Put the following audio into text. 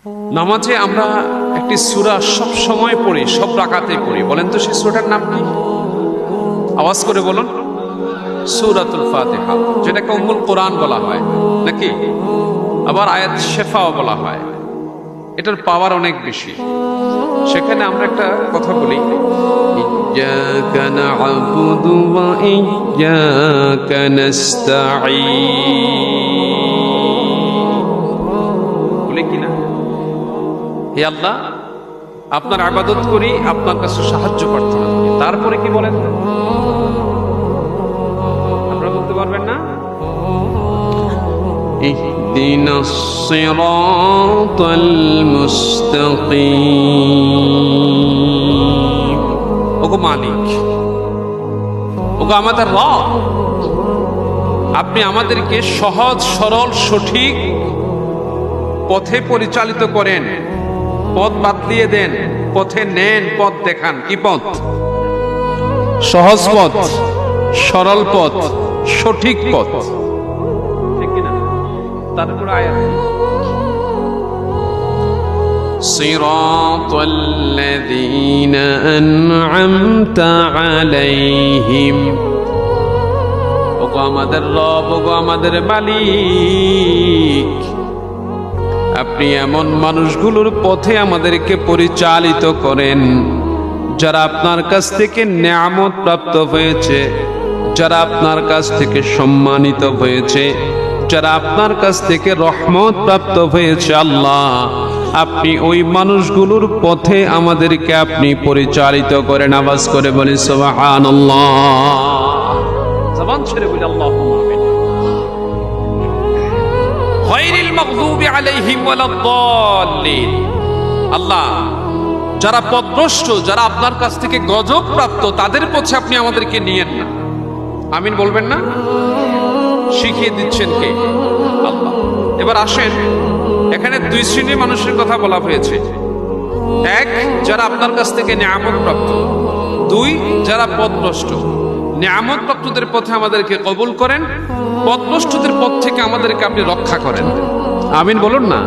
নামাজে আমরা একটি সূরা সব সময় পড়ি, সব রাকাতে পড়ি। বলেন তো সেই সূরাটার নাম কি? আওয়াজ করে বলুন। সূরাতুল ফাতিহা, যেটাকে উম্মুল কোরআন বলা হয় নাকি, আবার আয়াত শেফাও বলা হয়। এটার পাওয়ার অনেক বেশি। সেখানে আমরা একটা কথা বলি, ইয়্যাকা না'বুদু ওয়া ইয়্যাকা নাস্তাঈন, বলি কি না? হে আল্লাহ, আপনার ইবাদত করি, আপনার কাছে সাহায্য প্রার্থনা করি। তারপরে কি বলেন? আপনারা বলতে পারবেন না? ইহদিনাস সিরাতাল মুস্তাকিম। ওগো মালিক, ওগো আমাদের রব, আপনি আমাদেরকে সহজ সরল সঠিক পথে পরিচালিত করেন, পথ বাতলিয়ে দেন, পথে নেন, পথ দেখান। কি পথ? সহজ পথ, সরল পথ, সঠিক পথ, ঠিক কিনা? তারপর আয়াত, সিরাতাল্লাযীনা আন'আমতা আলাইহিম। ওগো আমাদের রব, ওগো আমাদের মালিক, আপনি এমন মানুষগুলোর পথে আমাদেরকে পরিচালিত করেন যারা আপনার কাছ থেকে নিয়ামত প্রাপ্ত হয়েছে, যারা আপনার কাছ থেকে সম্মানিত হয়েছে, যারা আপনার কাছ থেকে রহমত প্রাপ্ত হয়েছে। আল্লাহ, আপনি ওই মানুষগুলোর পথে আমাদেরকে আপনি পরিচালিত করেন। আওয়াজ করে বলি সুবহানাল্লাহ। জবান ছেড়ে বলি আল্লাহুম্মা আমিন। গায়রিল মাগদুবি আলাইহিম ওয়ালাদ-দাল্লিন। আল্লাহ, যারা পথভ্রষ্ট, যারা আপনার কাছ থেকে গজব প্রাপ্ত, তাদের পথে আপনি আমাদেরকে নিয়েন না। আমিন বলবেন না? শিখিয়ে দিচ্ছেন কে? আল্লাহ। এবার আসেন, এখানে দুই শ্রেণীর মানুষের কথা বলা হয়েছে। এক, যারা আপনার কাছ থেকে নিয়ামত প্রাপ্ত। দুই, যারা পথভ্রষ্ট। নিয়ামত প্রাপ্তদের পথে আমাদেরকে কবুল করেন, পথভ্রষ্টদের পথ থেকে আমাদেরকে আপনি রক্ষা করেন। আমিন বলুন না।